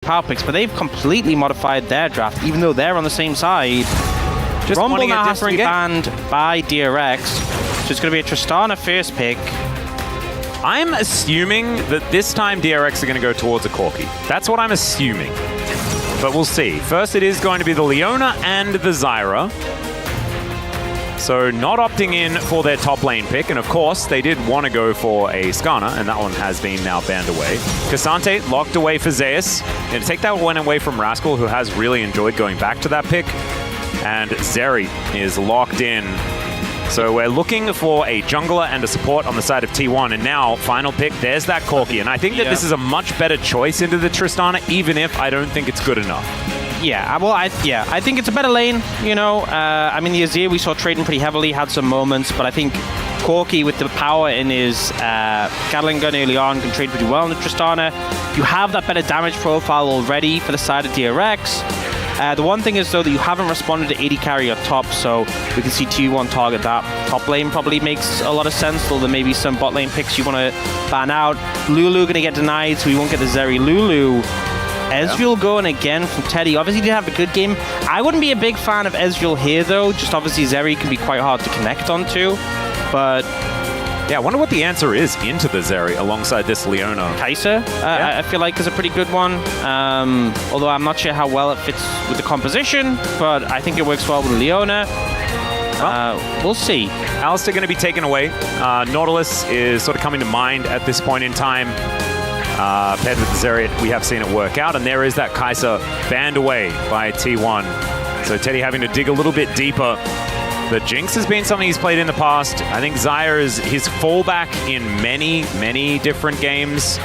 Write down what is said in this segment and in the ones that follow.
power picks, but they've completely modified their draft, even though they're on the same side. Just Rumble now has to be game. banned by DRX, so it's going to be a Tristana first pick. I'm assuming that this time DRX are going to go towards a Corki. That's what I'm assuming. But we'll see. First, it is going to be the Leona and the Zyra. So not opting in for their top lane pick. And of course, they did want to go for a Skarner, and that one has been now banned away. K'Sante locked away for Zeus. And take that one away from Rascal, who has really enjoyed going back to that pick. And Zeri is locked in. So we're looking for a jungler and a support on the side of T1, and now, final pick, there's that Corki. And I think that this is a much better choice into the Tristana, even if I don't think it's good enough. Yeah, well, I think it's a better lane, you know. I mean, the Azir we saw trading pretty heavily, had some moments, but I think Corki with the power in his Gatling gun early on can trade pretty well in the Tristana. You have that better damage profile already for the side of DRX. The one thing is, though, that you haven't responded to AD carry up top, so we can see T1 target that. Top lane probably makes a lot of sense, though there may be some bot lane picks you want to ban out. Lulu going to get denied, so we won't get the Zeri Lulu. Ezreal going again from Teddy. Obviously, did have a good game. I wouldn't be a big fan of Ezreal here, though. Just obviously, Zeri can be quite hard to connect onto, but... Yeah, I wonder what the answer is into the Zeri alongside this Leona. Kai'Sa, I feel like, is a pretty good one. Although I'm not sure how well it fits with the composition, but I think it works well with Leona. We'll see. Alistar going to be taken away. Nautilus is sort of coming to mind at this point in time. Paired with the Zeri, we have seen it work out, and there is that Kai'Sa banned away by T1. So Teddy having to dig a little bit deeper. The Jinx has been something he's played in the past. I think Zyra is his fallback in many, many different games.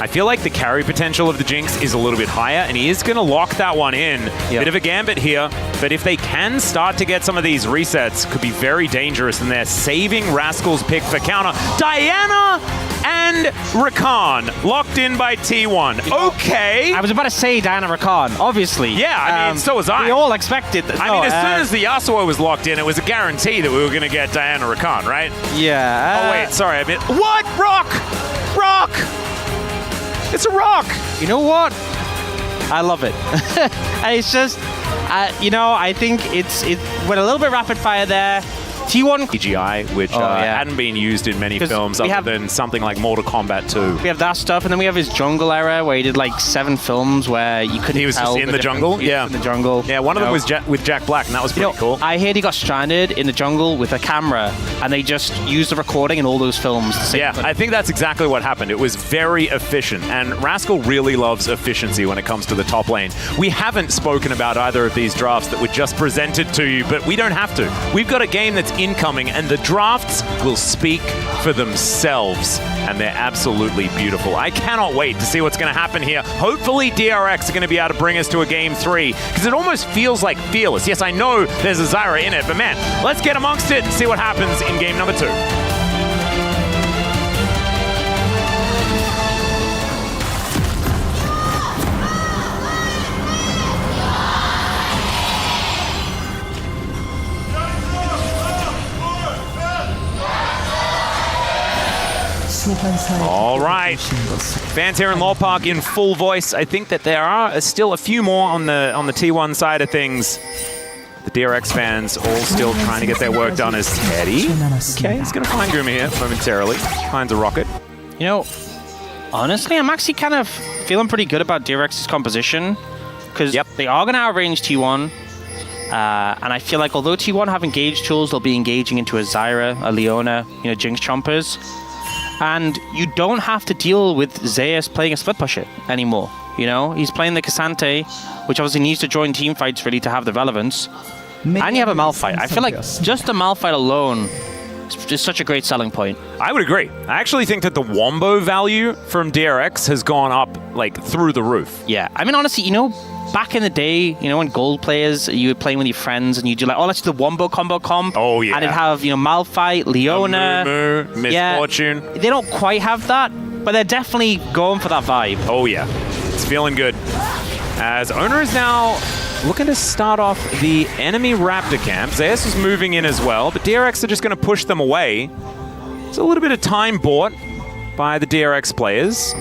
I feel like the carry potential of the Jinx is a little bit higher, and he is going to lock that one in. Bit of a gambit here, but if they can start to get some of these resets, could be very dangerous, and they're saving Rascal's pick for counter. Diana and Rakan locked in by T1. Okay. I was about to say Diana Rakan, obviously. Yeah, I mean, so was I. We all expected that. I mean, as soon as the Yasuo was locked in, it was a guarantee that we were going to get Diana Rakan, right? Yeah. Oh, wait, sorry. I mean, what? Rock! Rock! It's a rock! You know what? I love it. It's just, you know, I think it went a little bit rapid fire there. T1 CGI, which hadn't been used in many films other than something like Mortal Kombat 2. We have that stuff, and then we have his jungle era where he did like 7 films where you couldn't. He was just in the jungle. Yeah, in the jungle. Yeah, one of them was with Jack Black, and that was pretty cool. I heard he got stranded in the jungle with a camera, and they just used the recording in all those films. Yeah, I think that's exactly what happened. It was very efficient, and Rascal really loves efficiency when it comes to the top lane. We haven't spoken about either of these drafts that were just presented to you, but we don't have to. We've got a game that's incoming, and the drafts will speak for themselves, and they're absolutely beautiful. I cannot wait to see what's going to happen here. Hopefully DRX are going to be able to bring us to a game 3, because it almost feels like Fearless. Yes, I know there's a Zyra in it, but man, let's get amongst it and see what happens in game number 2. All right, fans here in Lore Park in full voice. I think that there are still a few more on the T1 side of things. The DRX fans all still trying to get their work done as Teddy. Okay, he's going to find Guma here momentarily. Finds a rocket. You know, honestly, I'm actually kind of feeling pretty good about DRX's composition, because they are going to outrange T1. And I feel like although T1 have engaged tools, they'll be engaging into a Zyra, a Leona, you know, Jinx Chompers. And you don't have to deal with Zeus playing a split pusher anymore. You know, he's playing the K'Sante, which obviously needs to join team fights really to have the relevance. And you have a Malphite. I feel like just the Malphite alone is such a great selling point. I would agree. I actually think that the Wombo value from DRX has gone up like through the roof. Yeah, I mean, honestly, you know, back in the day, you know, when gold players, you were playing with your friends and you do like, oh, let's do the Wombo combo comp. Oh, yeah. And it'd have, you know, Malphite, Leona. Misfortune. Yeah, they don't quite have that, but they're definitely going for that vibe. Oh, yeah. It's feeling good. As Owner is now looking to start off the enemy Raptor camp. Zeus is moving in as well, but DRX are just going to push them away. It's a little bit of time bought by the DRX players.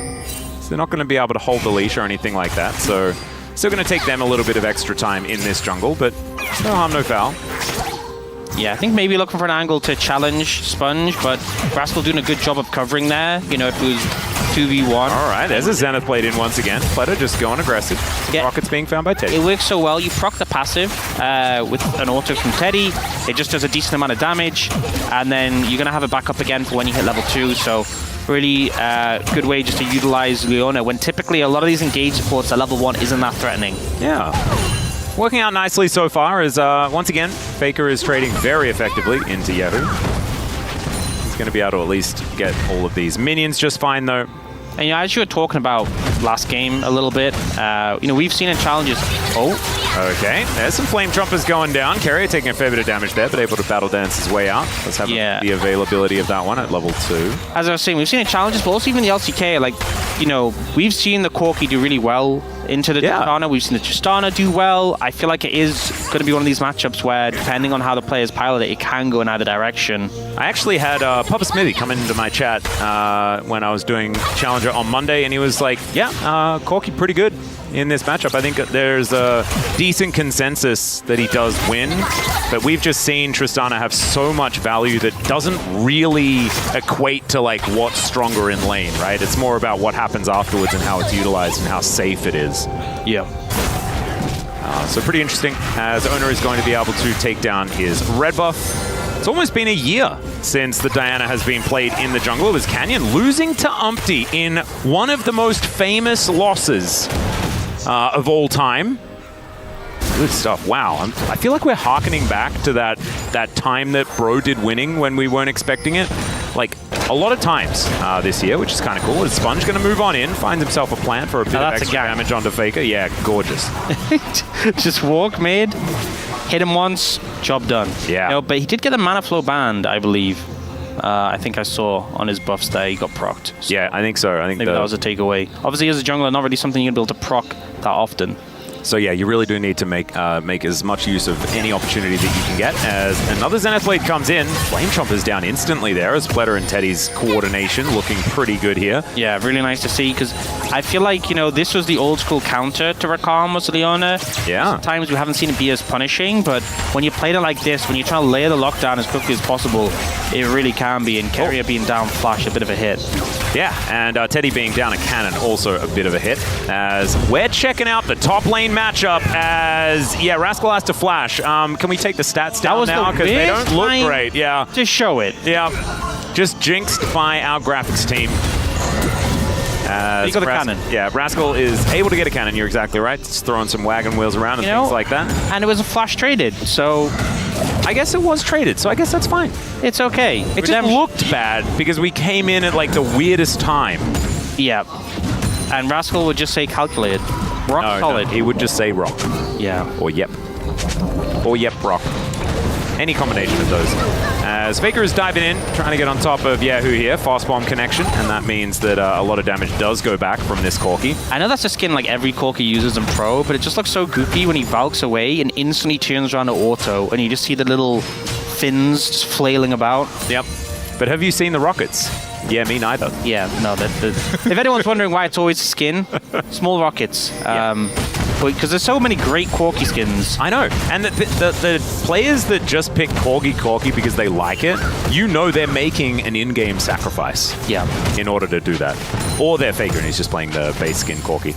So They're not going to be able to hold the leash or anything like that. So still going to take them a little bit of extra time in this jungle, but no harm, no foul. Yeah, I think maybe looking for an angle to challenge Sponge, but Rascal doing a good job of covering there. You know, if it was 2v1. All right, there's a Zenith Blade in once again. Pledder just going aggressive. Yeah. Rockets being found by Teddy. It works so well. You proc the passive with an auto from Teddy. It just does a decent amount of damage, and then you're going to have it back up again for when you hit level 2. So really good way just to utilize Leona when typically a lot of these engage supports at level 1 isn't that threatening. Yeah. Working out nicely so far as, once again, Faker is trading very effectively into Yahoo. He's going to be able to at least get all of these minions just fine, though. And, you know, as you were talking about last game a little bit, you know, we've seen in challenges... Oh. Okay, there's some Flame Trumpers going down. Carrier taking a fair bit of damage there, but able to battle dance his way out. Let's have the availability of that one at level 2. As I was saying, we've seen it in challenges, but also even the LCK, like, you know, we've seen the Corki do really well into the Tristana. We've seen the Tristana do well. I feel like it is going to be one of these matchups where, depending on how the players pilot it, it can go in either direction. I actually had Papa Smithy come into my chat when I was doing Challenger on Monday, and he was like, yeah, Corki pretty good in this matchup. I think there's a decent consensus that he does win, but we've just seen Tristana have so much value that doesn't really equate to like what's stronger in lane, right? It's more about what happens afterwards and how it's utilized and how safe it is. Yeah. So pretty interesting, as Owner is going to be able to take down his red buff. It's almost been a year since the Diana has been played in the jungle. It was Canyon losing to Umpty in one of the most famous losses of all time. Good stuff. Wow. I feel like we're harkening back to that time that Bro did winning when we weren't expecting it. Like, a lot of times this year, which is kind of cool. Is Sponge going to move on in, finds himself a plant for a bit of extra damage onto Faker? Yeah, gorgeous. Just walk mid, hit him once, job done. Yeah. You know, but he did get a mana flow band, I believe. I think I saw on his buffs there he got procced. So yeah, I think so. I think maybe that was a takeaway. Obviously, as a jungler, not really something you're going to be able to proc that often. So yeah, you really do need to make as much use of any opportunity that you can get. As another Zenith Blade comes in, Flame Chompers down instantly there as Pledder and Teddy's coordination looking pretty good here. Yeah, really nice to see, because I feel like, you know, this was the old school counter to Rakan was Leona. Yeah. Sometimes we haven't seen it be as punishing, but when you play it like this, when you're trying to layer the lockdown as quickly as possible, it really can be. And Carrier being down flash, a bit of a hit. Yeah, and Teddy being down a cannon, also a bit of a hit. As we're checking out the top lane matchup as, yeah, Rascal has to flash. Can we take the stats down now? Because they don't look great. Yeah. Just show it. Yeah. Just jinxed by our graphics team. You got a cannon. Yeah, Rascal is able to get a cannon. You're exactly right. Just throwing some wagon wheels around and things like that. And it was a flash traded, so... I guess it was traded, so I guess that's fine. It's okay. It just looked bad because we came in at like the weirdest time. Yeah. And Rascal would just say calculated. Rock solid. No, he would just say rock. Yeah. Or yep. Or yep, rock. Any combination of those. As Faker is diving in, trying to get on top of Yahoo here. Fast bomb connection, and that means that a lot of damage does go back from this Corki. I know that's a skin like every Corki uses in Pro, but it just looks so goofy when he Valks away and instantly turns around to auto, and you just see the little fins just flailing about. Yep. But have you seen the rockets? Yeah, me neither. Yeah, no. If anyone's wondering why it's always skin, small rockets. Because there's so many great Corki skins. I know. And the players that just pick Corki because they like it, you know they're making an in-game sacrifice. Yeah. In order to do that. Or they're Faker and he's just playing the base skin Corki,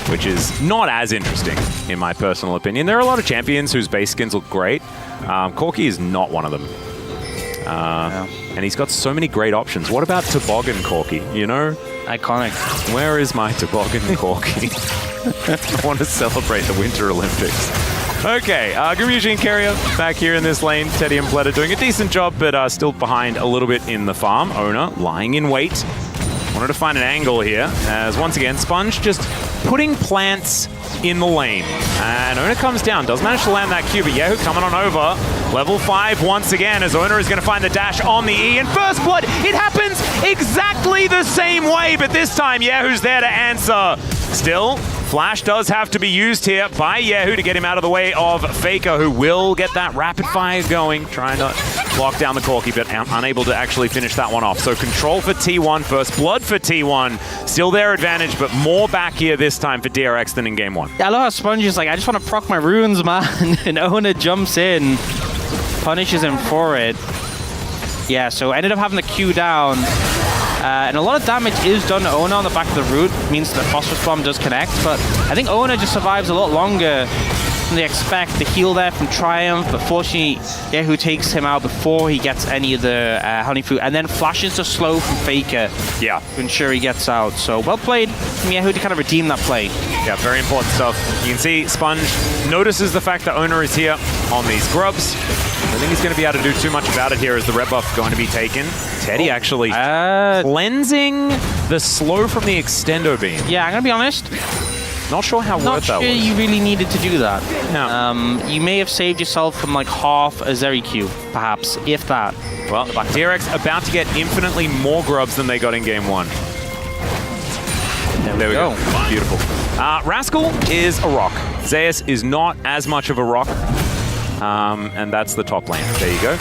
which is not as interesting, in my personal opinion. There are a lot of champions whose base skins look great. Corki is not one of them. And he's got so many great options. What about Toboggan Corki, you know? Iconic. Where is my Toboggan Corki? I want to celebrate the Winter Olympics. Okay, Gamuji and Carrier back here in this lane. Teddy and Pledder doing a decent job, but still behind a little bit in the farm. Owner lying in wait. Wanted to find an angle here, as once again, Sponge just putting plants in the lane. And Owner comes down, does manage to land that Q, but Yahoo coming on over. Level 5 once again, as Owner is going to find the dash on the E. And First Blood, it happens exactly the same way, but this time Yahoo's there to answer. Still, Flash does have to be used here by Yehu to get him out of the way of Faker, who will get that rapid fire going, trying to lock down the Corki, but unable to actually finish that one off. So control for T1, first blood for T1. Still their advantage, but more back here this time for DRX than in game 1. Yeah, I love how Sponge is like, I just want to proc my runes, man. And Ona jumps in, punishes him for it. Yeah, so ended up having the Q down. And a lot of damage is done to Ona on the back of the root, means the Phosphorus Bomb does connect, but I think Ona just survives a lot longer than they expect. The heal there from Triumph, but fortunately, Yehu takes him out before he gets any of the Honey Fruit, and then flashes the slow from Faker to ensure he gets out. So well played from Yehu to kind of redeem that play. Yeah, very important stuff. You can see Sponge notices the fact that Ona is here on these grubs. I think he's going to be able to do too much about it here as the red buff going to be taken. Teddy actually cleansing the slow from the Extendo Beam. Yeah, I'm going to be honest. Not sure how worth that was. Not sure you really needed to do that. No. You may have saved yourself from like half a Zeri Q, perhaps, if that. Well, DRX about to get infinitely more grubs than they got in game 1. There we go. Beautiful. Rascal is a rock. Zeus is not as much of a rock. And that's the top lane. There you go.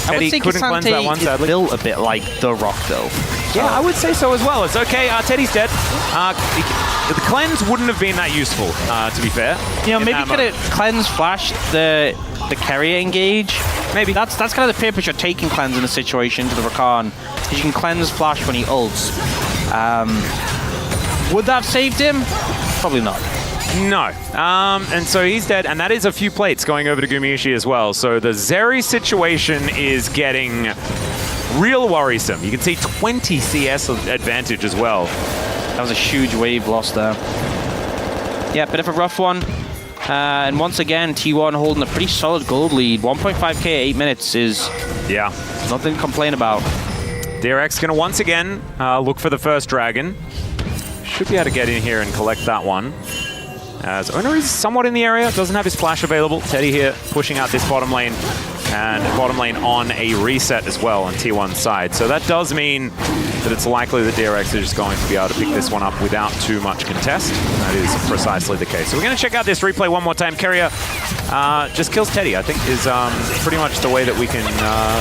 Teddy couldn't cleanse that one, sadly. Built a bit like the rock, though. Yeah, I would say so as well. It's okay. Teddy's dead. The cleanse wouldn't have been that useful, to be fair. You know, maybe could have cleanse flash the carrier engage. Maybe. That's kind of the purpose you're taking cleanse in a situation to the Rakan. Because you can cleanse flash when he ults. Would that have saved him? Probably not. No. And so he's dead, and that is a few plates going over to Gumayusi as well. So the Zeri situation is getting real worrisome. You can see 20 CS advantage as well. That was a huge wave loss there. Yeah, bit of a rough one. And once again, T1 holding a pretty solid gold lead. 1.5k 8 minutes is nothing to complain about. DRX going to once again look for the first dragon. Should be able to get in here and collect that one. As Ona is somewhat in the area, doesn't have his flash available. Teddy here pushing out this bottom lane, and bottom lane on a reset as well on T1's side. So that does mean that it's likely that DRX is just going to be able to pick this one up without too much contest. That is precisely the case. So we're going to check out this replay one more time. Keria just kills Teddy, I think, is pretty much the way that we can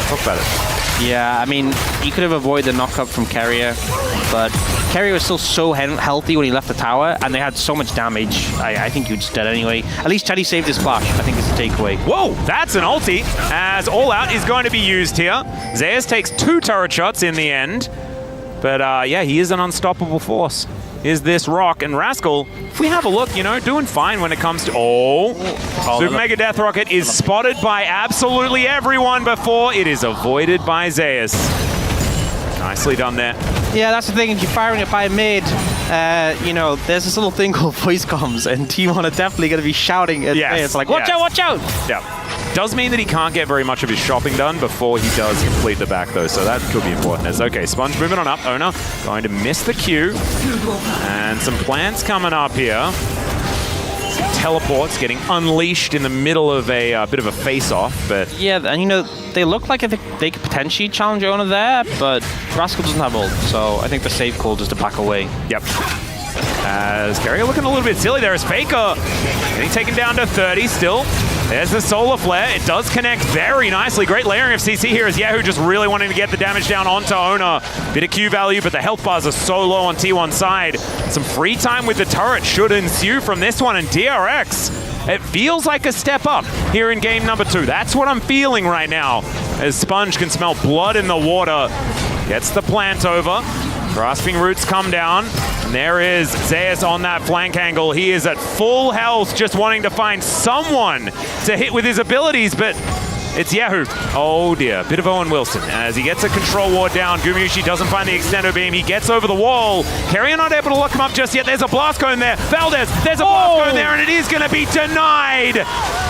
talk about it. Yeah, I mean, he could have avoided the knockup from Keria, but Keria was still so healthy when he left the tower, and they had so much damage. I think he was dead anyway. At least Teddy saved his flash, I think is the takeaway. Whoa, that's an ulti, as All Out is going to be used here. Zeus takes 2 turret shots in the end, but yeah, he is an unstoppable force. Is this rock, and Rascal, if we have a look, you know, doing fine when it comes to... Super Mega Death Rocket is spotted by absolutely everyone before it is avoided by Zeus. Nicely done there. Yeah, that's the thing. If you're firing it by mid, you know, there's this little thing called voice comms, and T1 are definitely going to be shouting at Zeus, like, watch out, watch out! Yeah. Does mean that he can't get very much of his shopping done before he does complete the back, though, so that could be important. As okay, Sponge moving on up. Ona going to miss the Q. And some plants coming up here. Some teleports getting unleashed in the middle of a bit of a face-off, but... Yeah, and you know, they look like they could potentially challenge Ona there, but Rascal doesn't have ult, so I think the safe call is to back away. Yep. As Keria looking a little bit silly there as Faker getting taken down to 30 still. There's the Solar Flare. It does connect very nicely. Great layering of CC here as Yehu just really wanting to get the damage down onto Ona. Bit of Q value, but the health bars are so low on T1's side. Some free time with the turret should ensue from this one, and DRX, it feels like a step up here in game number 2. That's what I'm feeling right now, as Sponge can smell blood in the water. Gets the plant over. Grasping Roots come down. And there is Zeus on that flank angle. He is at full health, just wanting to find someone to hit with his abilities, but it's Yehu. Oh dear, bit of Owen Wilson as he gets a control ward down. Gumayusi doesn't find the extendo beam. He gets over the wall. Keria not able to lock him up just yet. There's a blast cone there. Valdez, there's a blast cone there, and it is going to be denied.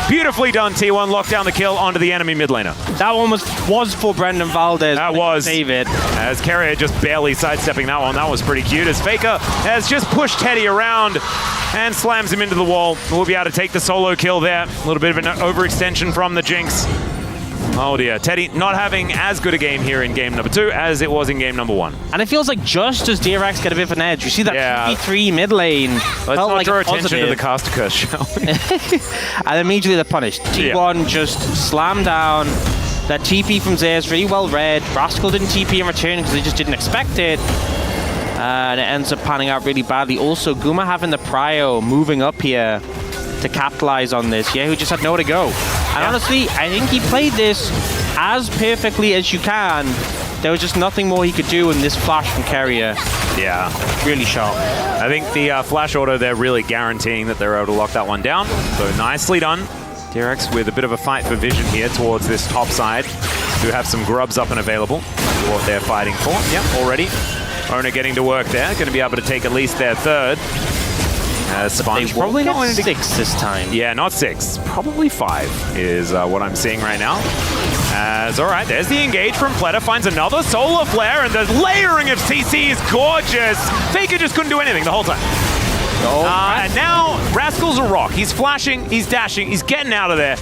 Beautifully done, T1. Lock down the kill onto the enemy mid laner. That one was for Brendan Valdez. That was. Save it. As Keria just barely sidestepping that one. That was pretty cute. As Faker has just pushed Teddy around and slams him into the wall. We'll be able to take the solo kill there. A little bit of an overextension from the Jinx. Oh dear, Teddy not having as good a game here in game number 2 as it was in game number 1. And it feels like just as DRX get a bit of an edge, you see that TP3 mid lane. Let's not draw attention to the caster curse, shall we? And immediately they're punished. T1 just slammed down. That TP from Zay is really well read. Rascal didn't TP in return because they just didn't expect it. And it ends up panning out really badly. Also, Guma having the prio moving up here to capitalize on this. Yehu just had nowhere to go. And honestly, I think he played this as perfectly as you can. There was just nothing more he could do in this flash from Keria. Yeah. Really sharp. I think the flash order, they're really guaranteeing that they're able to lock that one down. So nicely done. DRX with a bit of a fight for vision here towards this top side. Do have some grubs up and available. What they're fighting for. Yep, already. Owner getting to work there. Going to be able to take at least their third. Sponge probably not 6 this time. Yeah, not 6. Probably 5 is what I'm seeing right now. As, all right, there's the engage from Pleta. Finds another solar flare, and the layering of CC is gorgeous. Faker just couldn't do anything the whole time. And now Rascal's a rock. He's flashing, he's dashing, he's getting out of there.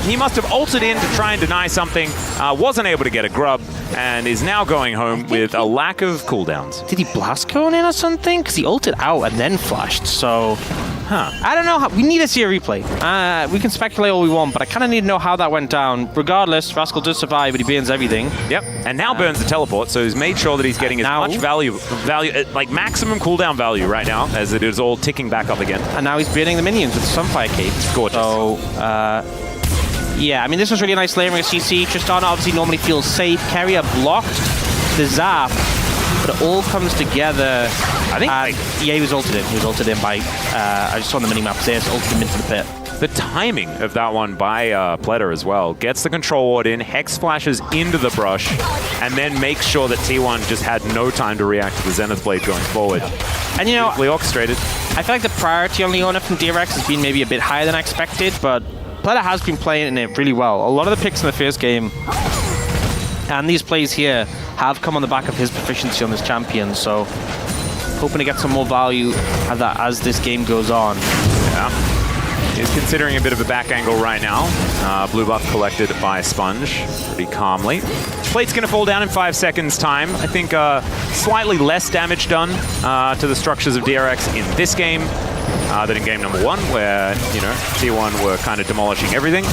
He must have ulted in to try and deny something, wasn't able to get a grub, and is now going home with a lack of cooldowns. Did he blast cone in or something? Because he ulted out and then flashed, so... I don't know. We need to see a replay. We can speculate all we want, but I kind of need to know how that went down. Regardless, Rascal does survive, but he burns everything. Yep, and now burns the teleport, so he's made sure that he's getting as much value, like maximum cooldown value right now, as it is all ticking back up again. And now he's burning the minions with Sunfire Cape. Gorgeous. So, yeah, I mean, this was really nice layering of CC. Tristana obviously normally feels safe. Keria blocked the zap. But it all comes together. I think... yeah, he was ulted in. He was ulted in by... I just saw on the minimap. Zayas ulted him into the pit. The timing of that one by Pleta as well. Gets the control ward in, Hex flashes into the brush, and then makes sure that T1 just had no time to react to the Zenith Blade going forward. And you know... Beautifully orchestrated. I feel like the priority on Leona from DRX has been maybe a bit higher than I expected, but Pleta has been playing it really well. A lot of the picks in the first game and these plays here have come on the back of his proficiency on this champion, so hoping to get some more value as this game goes on. Yeah. He's considering a bit of a back angle right now. Blue buff collected by Sponge pretty calmly. Plate's going to fall down in 5 seconds time. I think slightly less damage done to the structures of DRX in this game than in game number 1, where, you know, T1 were kind of demolishing everything.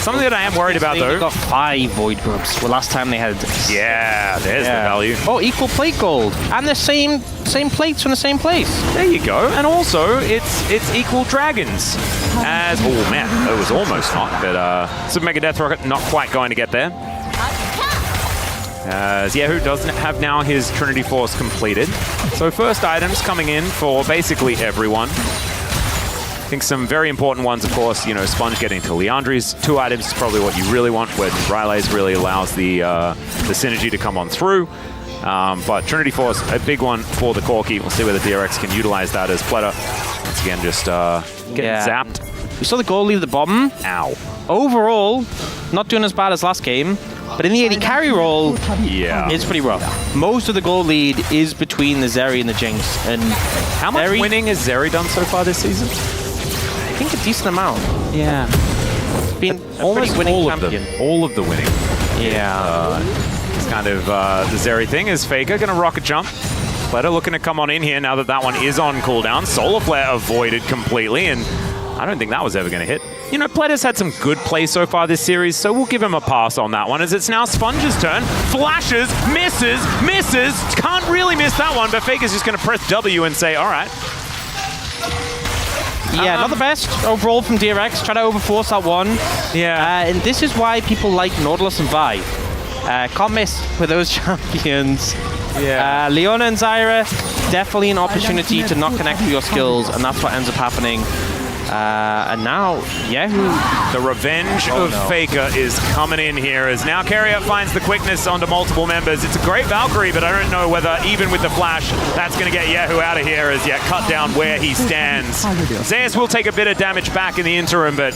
Something that I am worried about, though. They got 5 Void Grubs. Well, last time they had... Yeah, there's the value. Oh, equal plate gold. And the same plates from the same place. There you go. And also, it's equal dragons. As... Oh, man. It was almost not. But Super Mega Death Rocket not quite going to get there. As Yehu doesn't have now his Trinity Force completed. So first items coming in for basically everyone. I think some very important ones, of course, you know, Sponge getting to Liandry's. 2 items is probably what you really want, when Rylaze really allows the synergy to come on through. But Trinity Force, a big one for the Corki. We'll see whether DRX can utilize that as Pleta. Once again, just getting zapped. We saw the goal leave the bottom. Ow. Overall, not doing as bad as last game. But in the AD carry role, it's pretty rough. Most of the goal lead is between the Zeri and the Jinx. And how much winning has Zeri done so far this season? I think a decent amount. Yeah. It's been almost winning champion. All of the winning. Yeah. It's kind of the Zeri thing is Faker going to rocket jump. Pleta looking to come on in here now that that one is on cooldown. Solar Flare avoided completely, and I don't think that was ever going to hit. You know, Pleta's had some good play so far this series, so we'll give him a pass on that one, as it's now Sponge's turn. Flashes, misses, can't really miss that one, but Faker's just going to press W and say, all right. Yeah, not the best overall from DRX. Try to overforce that one. Yeah. And this is why people like Nautilus and Vi. Can't miss with those champions. Yeah. Leona and Zyra, definitely an opportunity to not connect with your skills, and that's what ends up happening. And now, Yehu. The revenge of Faker is coming in here, as now Keria finds the quickness onto multiple members. It's a great Valkyrie, but I don't know whether, even with the flash, that's going to get Yehu out of here, as cut down where he stands. Zayas will take a bit of damage back in the interim, but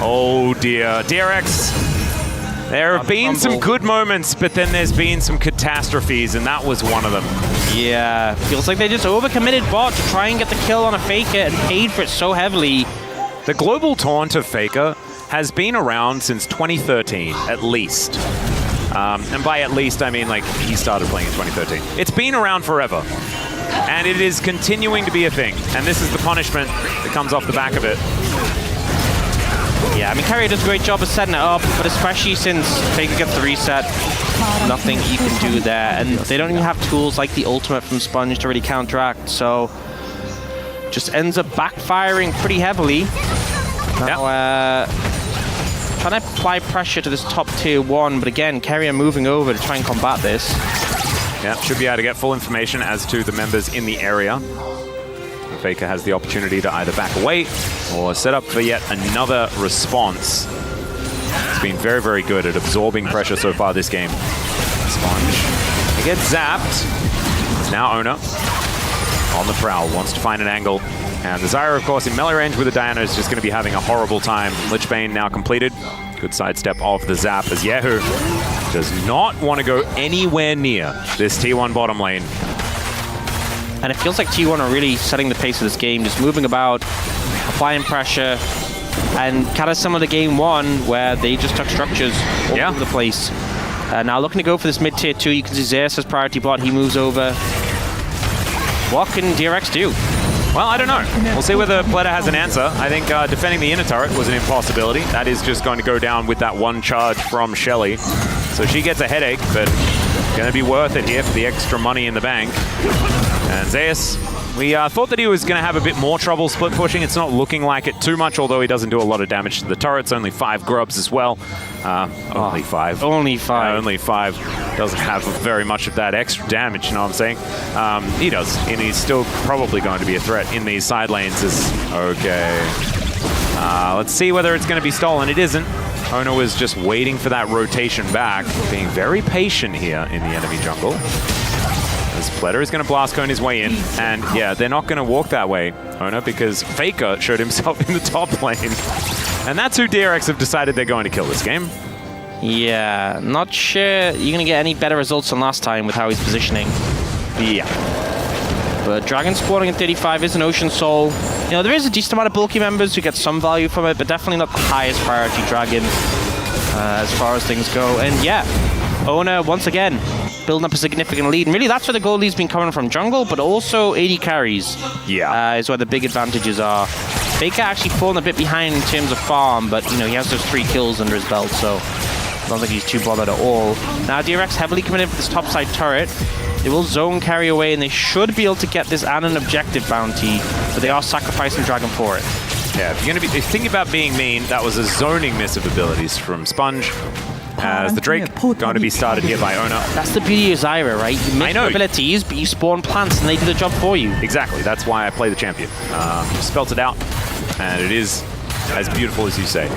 oh dear. DRX, there have been some good moments, but then there's been some catastrophes, and that was one of them. Yeah, feels like they just overcommitted bot to try and get the kill on a Faker and paid for it so heavily. The global taunt of Faker has been around since 2013, at least. And by at least, I mean like he started playing in 2013. It's been around forever. And it is continuing to be a thing. And this is the punishment that comes off the back of it. Yeah, I mean, Carrier does a great job of setting it up, but especially since Faker gets the reset, nothing he can do there. And they don't even have tools like the ultimate from Sponge to really counteract, so just ends up backfiring pretty heavily. Now, trying to apply pressure to this top tier 1, but again, Carrier moving over to try and combat this. Yeah, should be able to get full information as to the members in the area. Faker has the opportunity to either back away or set up for yet another response. He's been very, very good at absorbing pressure so far this game. Sponge, he gets zapped. It's now Oner on the prowl, wants to find an angle. And the Zyra, of course, in melee range with the Diana is just going to be having a horrible time. Lich Bane now completed. Good sidestep of the zap as Yehu does not want to go anywhere near this T1 bottom lane. And it feels like T1 are really setting the pace of this game, just moving about, applying pressure, and kind of some of the game 1 where they just took structures all over the place. Now looking to go for this mid-tier 2, you can see Zeus has priority bot, he moves over. What can DRX do? Well, I don't know. We'll see whether Pleta has an answer. I think defending the inner turret was an impossibility. That is just going to go down with that one charge from Shelly. So she gets a headache, but going to be worth it here for the extra money in the bank. And Zeus, we thought that he was going to have a bit more trouble split pushing. It's not looking like it too much, although he doesn't do a lot of damage to the turrets. Only 5 grubs as well. Only 5. Only 5. Only 5. Doesn't have very much of that extra damage, you know what I'm saying? He does, and he's still probably going to be a threat in these side lanes. Okay. Let's see whether it's going to be stolen. It isn't. Oner was just waiting for that rotation back, being very patient here in the enemy jungle. As Pleta is going to blast cone his way in, and yeah, they're not going to walk that way, Oner, because Faker showed himself in the top lane. And that's who DRX have decided they're going to kill this game. Yeah, not sure you're going to get any better results than last time with how he's positioning. Yeah. But Dragon spawning at 35 is an Ocean Soul. You know, there is a decent amount of bulky members who get some value from it, but definitely not the highest priority Dragon as far as things go. And yeah, Oner, once again, building up a significant lead. And really, that's where the gold lead's been coming from. Jungle, but also AD carries. Yeah. Is where the big advantages are. Faker actually falling a bit behind in terms of farm, but, you know, he has those 3 kills under his belt, so I don't think he's too bothered at all. Now, DRX heavily coming in for this topside turret. They will zone carry away, and they should be able to get this and an objective bounty, but they are sacrificing Dragon for it. Yeah, if you're going to be thinking about being mean, that was a zoning miss of abilities from Sponge. As the Drake going to be started here by Oner. That's the beauty of Zyra, right? You make abilities, but you spawn plants and they do the job for you. Exactly, that's why I play the champion. Spelt it out, and it is as beautiful as you say.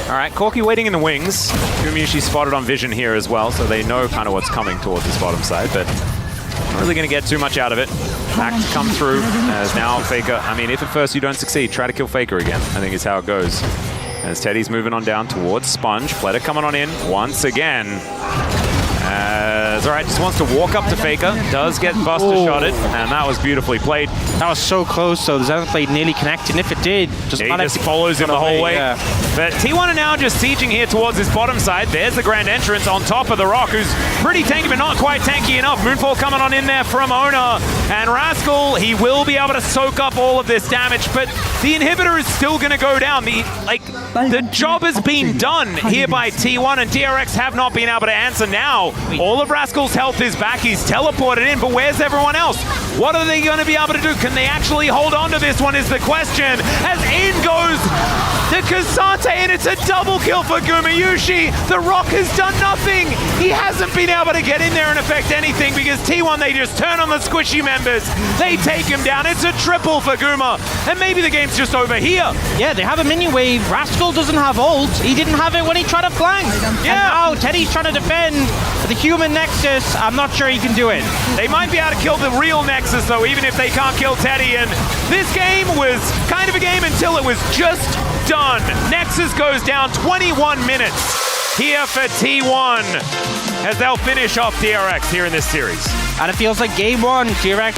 All right, Corki waiting in the wings. Gumayusi spotted on vision here as well, so they know kind of what's coming towards this bottom side, but not really going to get too much out of it. Back to come through, as now Faker, I mean, if at first you don't succeed, try to kill Faker again, I think is how it goes. As Teddy's moving on down towards Sponge. Pleta coming on in once again. All right, just wants to walk up to Faker. Does get Buster shotted, and that was beautifully played. That was so close, though. The Zenith Blade nearly connected, and if it did, he just follows him the whole way. Yeah. But T1 are now just sieging here towards this bottom side. There's the Grand Entrance on top of the rock, who's pretty tanky, but not quite tanky enough. Moonfall coming on in there from Oner. And Rascal, he will be able to soak up all of this damage, but the inhibitor is still going to go down. The job has been done here by T1, and DRX have not been able to answer now. All of Rascal's health is back. He's teleported in, but where's everyone else? What are they going to be able to do? Can they actually hold on to this one is the question. As in goes the K'Sante, and it's a double kill for Gumayusi. The Rock has done nothing. He hasn't been able to get in there and affect anything because T1, they just turn on the squishy members. They take him down. It's a triple for Guma, and maybe the game's just over here. Yeah, they have a minion wave. Rascal doesn't have ult. He didn't have it when he tried to flank. Yeah. And now Teddy's trying to defend the human Nexus. I'm not sure he can do it. They might be able to kill the real Nexus, though, even if they can't kill Teddy. And this game was kind of a game until it was just done. Nexus goes down 21 minutes here for T1 as they'll finish off DRX here in this series. And it feels like game 1, DRX